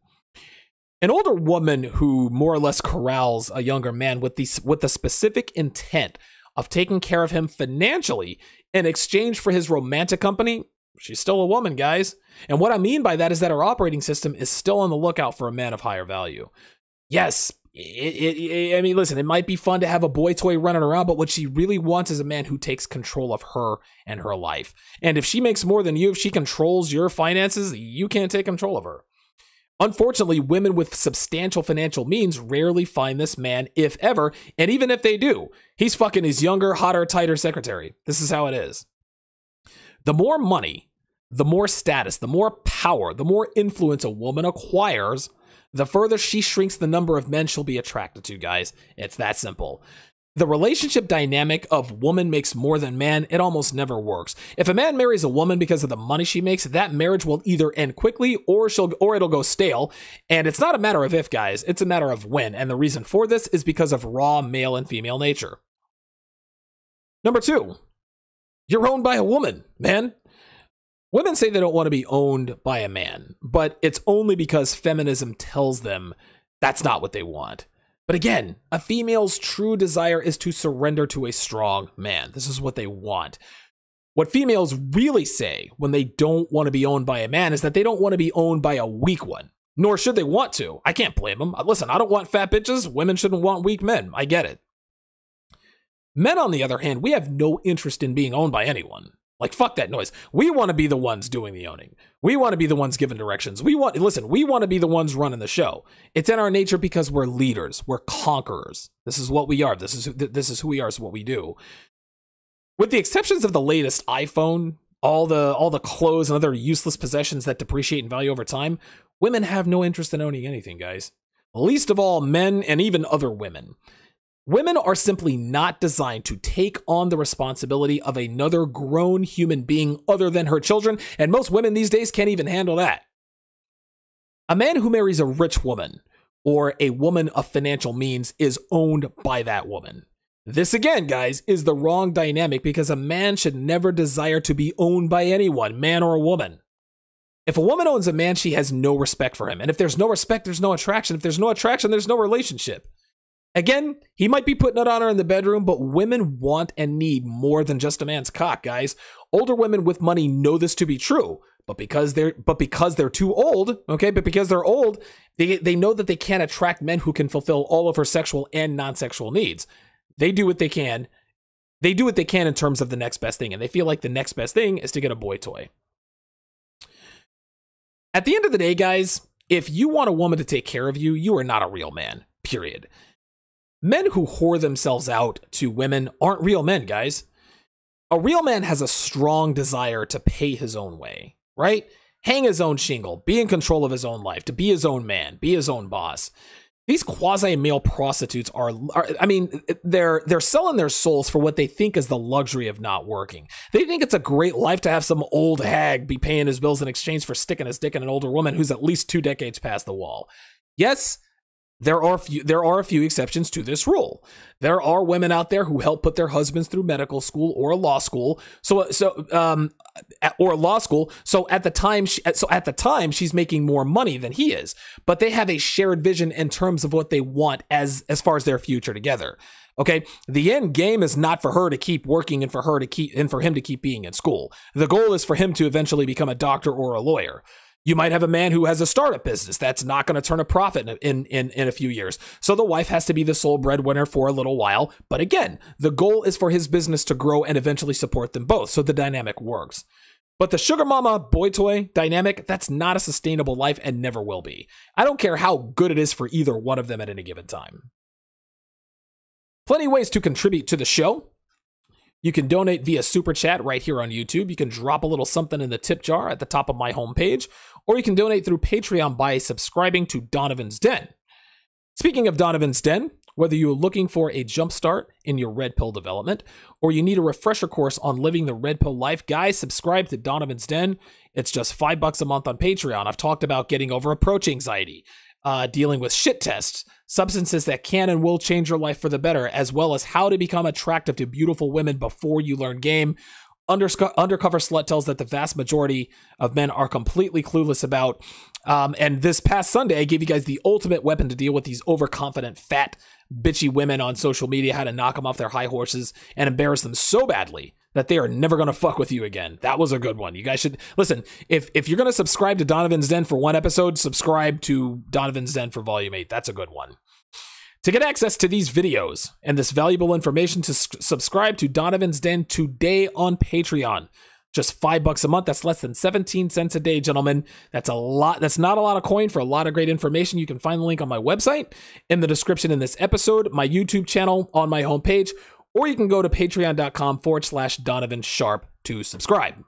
An older woman who more or less corrals a younger man with the specific intent of taking care of him financially in exchange for his romantic company, she's still a woman, guys. And what I mean by that is that her operating system is still on the lookout for a man of higher value. Yes, listen, it might be fun to have a boy toy running around, but what she really wants is a man who takes control of her and her life. And if she makes more than you, if she controls your finances, you can't take control of her. Unfortunately, women with substantial financial means rarely find this man, if ever, and even if they do, he's fucking his younger, hotter, tighter secretary. This is how it is. The more money, the more status, the more power, the more influence a woman acquires, the further she shrinks the number of men she'll be attracted to, guys. It's that simple. The relationship dynamic of woman makes more than man, it almost never works. If a man marries a woman because of the money she makes, that marriage will either end quickly or it'll go stale. And it's not a matter of if, guys, it's a matter of when. And the reason for this is because of raw male and female nature. Number 2, you're owned by a woman, man. Women say they don't want to be owned by a man, but it's only because feminism tells them that's not what they want. But again, a female's true desire is to surrender to a strong man. This is what they want. What females really say when they don't want to be owned by a man is that they don't want to be owned by a weak one, nor should they want to. I can't blame them. Listen, I don't want fat bitches. Women shouldn't want weak men. I get it. Men, on the other hand, we have no interest in being owned by anyone. Like, fuck that noise. We want to be the ones doing the owning. We want to be the ones giving directions. We want to be the ones running the show. It's in our nature because we're leaders. We're conquerors. This is what we are. This is who we are. It's what we do. With the exceptions of the latest iPhone, all the clothes and other useless possessions that depreciate in value over time, women have no interest in owning anything, guys. Least of all men and even other women. Women are simply not designed to take on the responsibility of another grown human being other than her children, and most women these days can't even handle that. A man who marries a rich woman or a woman of financial means is owned by that woman. This again, guys, is the wrong dynamic because a man should never desire to be owned by anyone, man or a woman. If a woman owns a man, she has no respect for him. And if there's no respect, there's no attraction. If there's no attraction, there's no relationship. Again, he might be putting it on her in the bedroom, but women want and need more than just a man's cock, guys. Older women with money know this to be true, but because they're too old, okay, but because they're old, they know that they can't attract men who can fulfill all of her sexual and non-sexual needs. They do what they can. They do what they can in terms of the next best thing, and they feel like the next best thing is to get a boy toy. At the end of the day, guys, if you want a woman to take care of you, you are not a real man, period. Men who whore themselves out to women aren't real men, guys. A real man has a strong desire to pay his own way, right? Hang his own shingle, be in control of his own life, to be his own man, be his own boss. These quasi-male prostitutes they're selling their souls for what they think is the luxury of not working. They think it's a great life to have some old hag be paying his bills in exchange for sticking his dick in an older woman who's at least 2 decades past the wall. Yes, there are a few exceptions to this rule. There are women out there who help put their husbands through medical school or law school. So at the time she's making more money than he is, but they have a shared vision in terms of what they want as far as their future together. Okay, the end game is not for her to keep working and for him to keep being in school. The goal is for him to eventually become a doctor or a lawyer. You might have a man who has a startup business that's not going to turn a profit in a few years. So the wife has to be the sole breadwinner for a little while. But again, the goal is for his business to grow and eventually support them both. So the dynamic works. But the sugar mama boy toy dynamic, that's not a sustainable life and never will be. I don't care how good it is for either one of them at any given time. Plenty of ways to contribute to the show. You can donate via Super Chat right here on YouTube. You can drop a little something in the tip jar at the top of my homepage, or you can donate through Patreon by subscribing to Donovan's Den. Speaking of Donovan's Den, whether you're looking for a jumpstart in your red pill development, or you need a refresher course on living the red pill life, guys, subscribe to Donovan's Den. It's just $5 a month on Patreon. I've talked about getting over approach anxiety, dealing with shit tests, substances that can and will change your life for the better, as well as how to become attractive to beautiful women before you learn game. Undercover Slut tells that the vast majority of men are completely clueless about. And this past Sunday, I gave you guys the ultimate weapon to deal with these overconfident, fat, bitchy women on social media, how to knock them off their high horses and embarrass them so badly that they are never going to fuck with you again. That was a good one. You guys should listen. If you're going to subscribe to Donovan's Den for one episode, subscribe to Donovan's Den for Volume 8. That's a good one. To get access to these videos and this valuable information, to subscribe to Donovan's Den today on Patreon. Just $5 a month. That's less than 17 cents a day, gentlemen. That's a lot. That's not a lot of coin for a lot of great information. You can find the link on my website, in the description in this episode, my YouTube channel, on my homepage, or you can go to patreon.com/Donovan Sharpe to subscribe.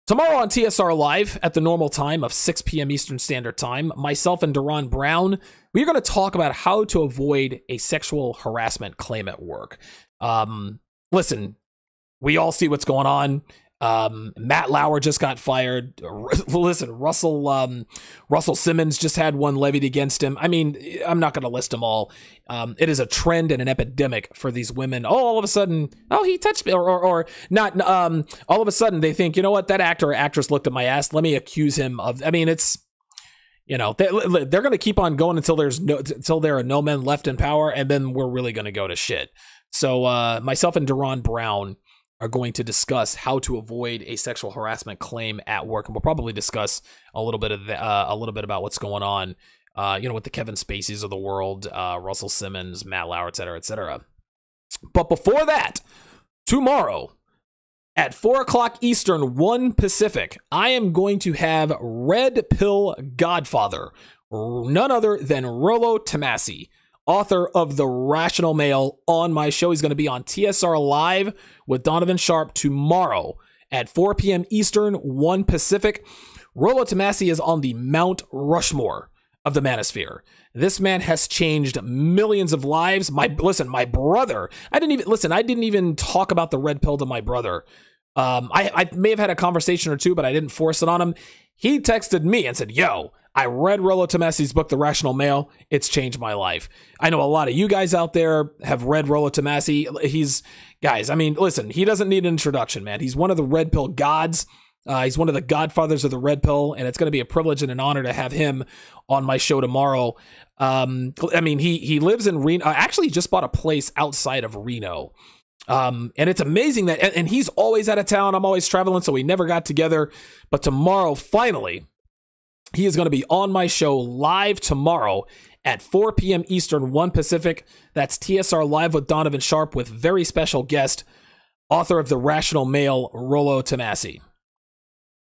Tomorrow on TSR Live at the normal time of 6 p.m. Eastern Standard Time, myself and Deron Brown, we're going to talk about how to avoid a sexual harassment claim at work. Listen, we all see what's going on. Matt Lauer just got fired. Listen, Russell Simmons just had one levied against him. I mean, I'm not going to list them all. It is a trend and an epidemic for these women. Oh, all of a sudden, oh, he touched me, or not. All of a sudden, they think, you know what, that actor or actress looked at my ass. Let me accuse him of. I mean, it's, you know, they're going to keep on going until there are no men left in power, and then we're really going to go to shit. So, myself and Deron Brown are going to discuss how to avoid a sexual harassment claim at work, and we'll probably discuss a little bit about what's going on, with the Kevin Spaceys of the world, Russell Simmons, Matt Lauer, et cetera, et cetera. But before that, tomorrow at 4 o'clock Eastern, 1 Pacific, I am going to have Red Pill Godfather, none other than Rollo Tomassi, author of The Rational Male, on my show. He's going to be on TSR Live with Donovan Sharpe tomorrow at 4 p.m. Eastern, 1 Pacific. Rollo Tomassi is on the Mount Rushmore of the manosphere. This man has changed millions of lives. My brother, I didn't even talk about the red pill to my brother. I may have had a conversation or two, but I didn't force it on him. He texted me and said, yo, I read Rollo Tomassi's book, The Rational Male. It's changed my life. I know a lot of you guys out there have read Rollo Tomassi. Guys, I mean, listen, he doesn't need an introduction, man. He's one of the red pill gods. He's one of the godfathers of the red pill, and it's going to be a privilege and an honor to have him on my show tomorrow. I mean, he lives in Reno. I actually just bought a place outside of Reno. And it's amazing that, and he's always out of town. I'm always traveling, so we never got together. But tomorrow, finally, he is going to be on my show live tomorrow at 4 p.m. Eastern, 1 Pacific. That's TSR Live with Donovan Sharpe with very special guest, author of The Rational Male, Rollo Tomassi.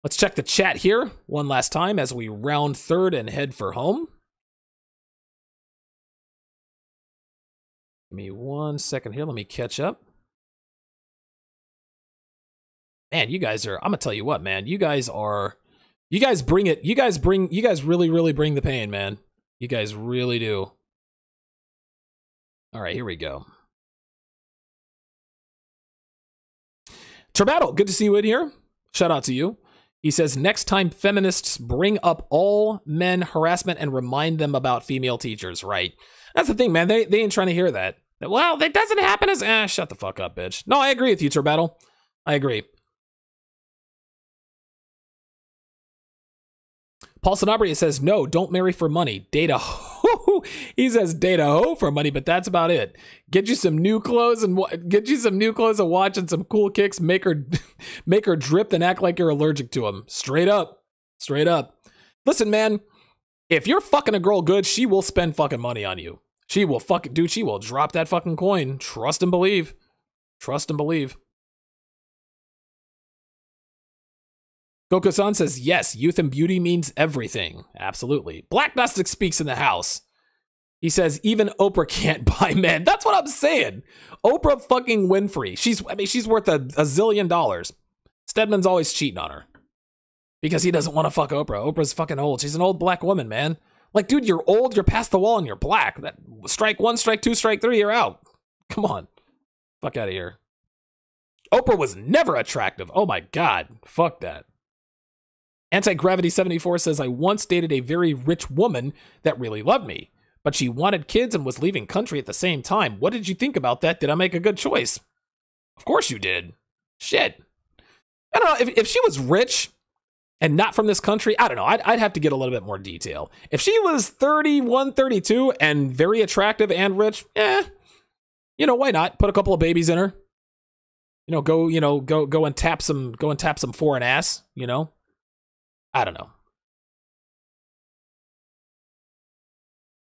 Let's check the chat here one last time as we round third and head for home. Give me 1 second here. Let me catch up. Man, you guys are, I'm going to tell you what, man, you guys bring it. You guys really, really bring the pain, man. You guys really do. All right, here we go. Trebattle, good to see you in here. Shout out to you. He says, next time feminists bring up all men harassment and remind them about female teachers. Right. That's the thing, man. They ain't trying to hear that. Well, that doesn't happen as, shut the fuck up, bitch. No, I agree with you, Trebattle. I agree. Paul Sanabria says, no, don't marry for money. Date a hoe. He says, date a hoe for money, but that's about it. Get you some new clothes and watch and some cool kicks. Make her drip and act like you're allergic to them. Straight up. Straight up. Listen, man, if you're fucking a girl good, she will spend fucking money on you. She will she will drop that fucking coin. Trust and believe. Trust and believe. Goku-san says, yes, youth and beauty means everything. Absolutely. Black Gnostic speaks in the house. He says, even Oprah can't buy men. That's what I'm saying. Oprah fucking Winfrey. She's worth a zillion dollars. Stedman's always cheating on her. Because he doesn't want to fuck Oprah. Oprah's fucking old. She's an old black woman, man. Like, dude, you're old, you're past the wall, and you're black. That strike 1, strike 2, strike 3, you're out. Come on. Fuck out of here. Oprah was never attractive. Oh my God. Fuck that. Anti-Gravity 74 says, I once dated a very rich woman that really loved me, but she wanted kids and was leaving country at the same time. What did you think about that? Did I make a good choice? Of course you did. Shit. I don't know. If she was rich and not from this country, I don't know. I'd have to get a little bit more detail. If she was 31, 32 and very attractive and rich, why not? Put a couple of babies in her. Go and tap some foreign ass, I don't know.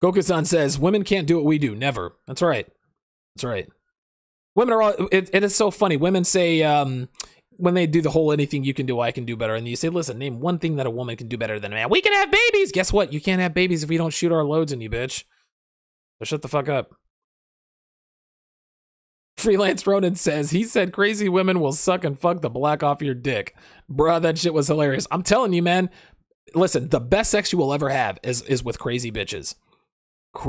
Goku-san says, women can't do what we do. Never. That's right. That's right. Women are all, it is so funny. Women say, when they do the whole anything you can do, I can do better. And you say, listen, name one thing that a woman can do better than a man. We can have babies. Guess what? You can't have babies if we don't shoot our loads in you, bitch. So shut the fuck up. Freelance Ronan says, he said crazy women will suck and fuck the black off your dick. Bruh, that shit was hilarious. I'm telling you, man. Listen, the best sex you will ever have is with crazy bitches.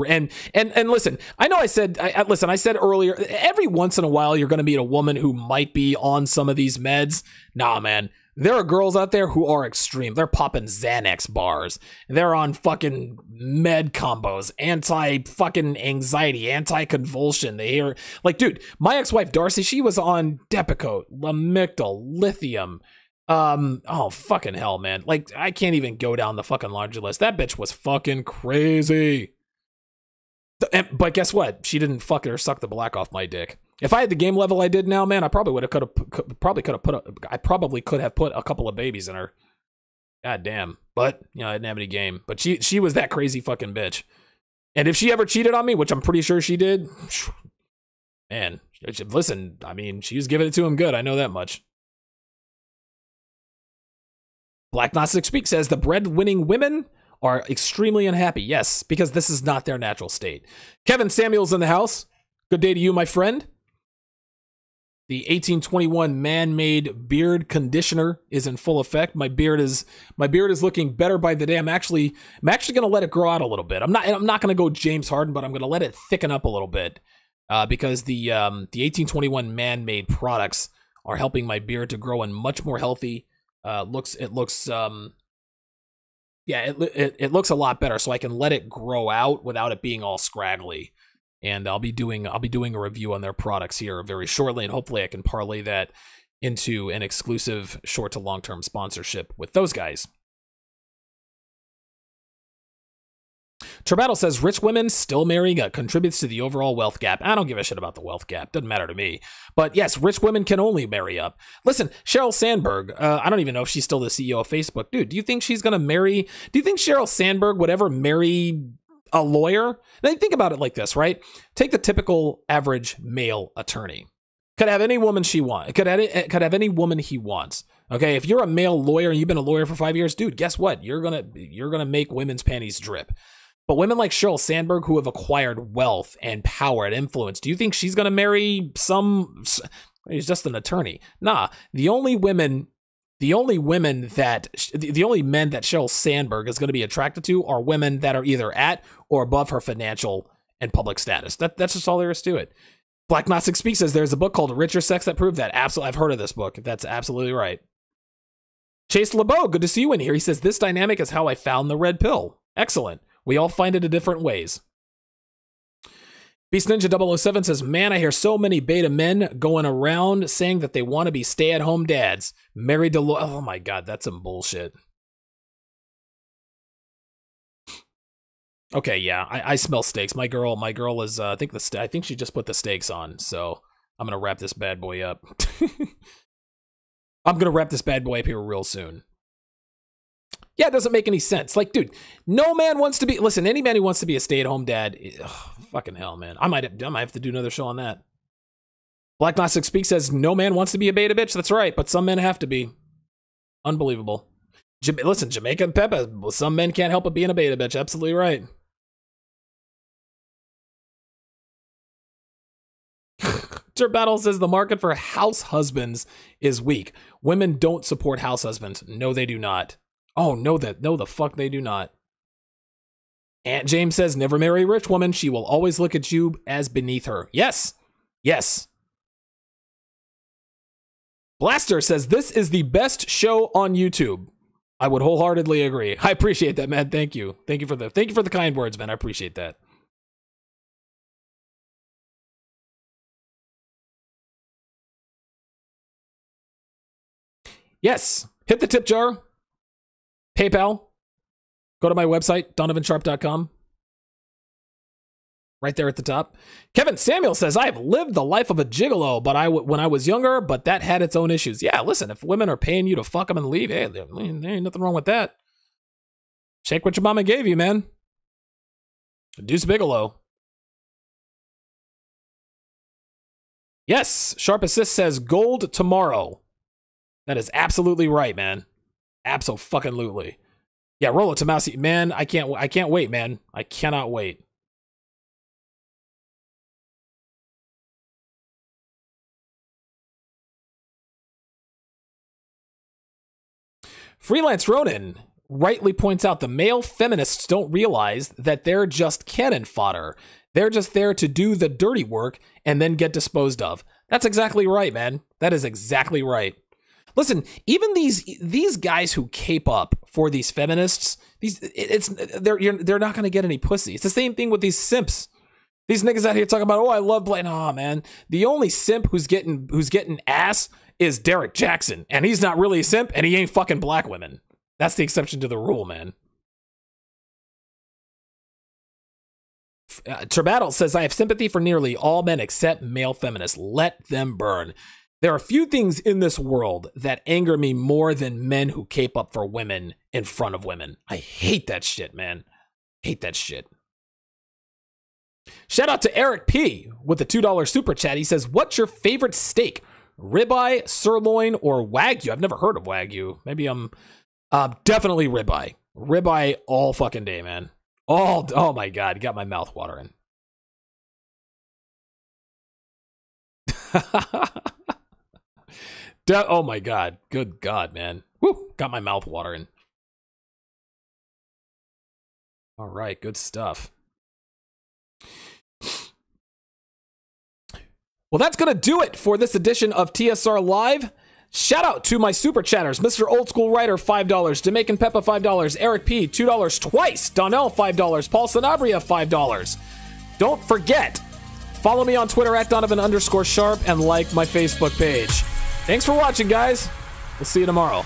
And listen, I know I said earlier, every once in a while you're going to meet a woman who might be on some of these meds. Nah, man. There are girls out there who are extreme. They're popping Xanax bars. They're on fucking med combos, anti-fucking anxiety, anti-convulsion. They hear, like, dude, my ex-wife Darcy, she was on Depakote, Lamictal, lithium. Oh, fucking hell, man. Like, I can't even go down the fucking laundry list. That bitch was fucking crazy. But guess what? She didn't fuck it or suck the black off my dick. If I had the game level I did now, man, I probably could have put a couple of babies in her. God damn. But, you know, I didn't have any game. But she was that crazy fucking bitch. And if she ever cheated on me, which I'm pretty sure she did, man, listen, I mean, she was giving it to him good. I know that much. Black Gnostic Speak says the breadwinning women are extremely unhappy. Yes, because this is not their natural state. Kevin Samuels in the house. Good day to you, my friend. The 1821 man-made beard conditioner is in full effect. My beard is looking better by the day. I'm actually going to let it grow out a little bit. I'm not going to go James Harden, but I'm going to let it thicken up a little bit because the 1821 man-made products are helping my beard to grow in much more healthy. It looks a lot better, so I can let it grow out without it being all scraggly. And I'll be doing a review on their products here very shortly, and hopefully I can parlay that into an exclusive short to long-term sponsorship with those guys. Turbattle says rich women still marrying contributes to the overall wealth gap. I don't give a shit about the wealth gap. Doesn't matter to me. But yes, rich women can only marry up. Listen, Sheryl Sandberg, I don't even know if she's still the CEO of Facebook. Dude, do you think she's going to marry? Do you think Sheryl Sandberg would ever marry a lawyer? Now think about it like this, right? Take the typical average male attorney. Could have any woman she wants. Could have any woman he wants. Okay, if you're a male lawyer and you've been a lawyer for 5 years, dude, guess what? You're gonna make women's panties drip. But women like Sheryl Sandberg who have acquired wealth and power and influence, do you think she's gonna marry he's just an attorney? Nah, the only men that Sheryl Sandberg is going to be attracted to are women that are either at or above her financial and public status. That's just all there is to it. Black Gnostic Speak says there's a book called Richer Sex that proved that. Absolutely, I've heard of this book. That's absolutely right. Chase LeBeau, good to see you in here. He says this dynamic is how I found the red pill. Excellent. We all find it in different ways. Beast Ninja 007 says, man, I hear so many beta men going around saying that they want to be stay-at-home dads. Married to oh my god, that's some bullshit. Okay, yeah, I smell steaks. My girl is I think she just put the steaks on, so I'm gonna wrap this bad boy up. I'm gonna wrap this bad boy up here real soon. Yeah, it doesn't make any sense. Like, dude, no man wants to be. Listen, any man who wants to be a stay-at-home dad, fucking hell, man. I might have to do another show on that. Black Gnostic Speak says no man wants to be a beta bitch. That's right, but some men have to be. Unbelievable. Listen, Jamaica and Peppa. Some men can't help but being a beta bitch. Absolutely right. Battle says the market for house husbands is weak. Women don't support house husbands. No, they do not. Oh, no, the fuck they do not. Aunt James says, never marry a rich woman. She will always look at you as beneath her. Yes. Yes. Blaster says, this is the best show on YouTube. I would wholeheartedly agree. I appreciate that, man. Thank you. Thank you for the kind words, man. I appreciate that. Yes. Hit the tip jar. PayPal. Go to my website, donovansharpe.com. Right there at the top. Kevin Samuel says, I have lived the life of a gigolo, but when I was younger, but that had its own issues. Yeah, listen, if women are paying you to fuck them and leave, hey, there ain't nothing wrong with that. Check what your mama gave you, man. Deuce Bigelow. Yes, Sharp Assist says gold tomorrow. That is absolutely right, man. Abso-fucking-lutely. Yeah, Rollo Tomasi, man, I can't wait, man. I cannot wait. Freelance Ronin rightly points out the male feminists don't realize that they're just cannon fodder. They're just there to do the dirty work and then get disposed of. That's exactly right, man. That is exactly right. Listen, even these guys who cape up for these feminists, they're not going to get any pussy. It's the same thing with these simps. These niggas out here talking about, oh, I love Blaine. Oh, man. The only simp who's getting ass is Derek Jackson, and he's not really a simp, and he ain't fucking black women. That's the exception to the rule, man. Trebattle says, I have sympathy for nearly all men except male feminists. Let them burn. There are few things in this world that anger me more than men who cape up for women in front of women. I hate that shit, man. Hate that shit. Shout out to Eric P. with the $2 super chat. He says, what's your favorite steak? Ribeye, sirloin, or Wagyu? I've never heard of Wagyu. Maybe I'm definitely ribeye. Ribeye all fucking day, man. Oh my God, got my mouth watering. Oh my God, good God, man. Woo, got my mouth watering. All right, good stuff. Well, that's going to do it for this edition of TSR Live. Shout out to my super chatters, Mr. Old School Writer, $5, Jamaican Peppa, $5, Eric P, $2 twice, Donnell, $5, Paul Sanabria, $5. Don't forget, follow me on Twitter at Donovan_Sharpe and like my Facebook page. Thanks for watching, guys. We'll see you tomorrow.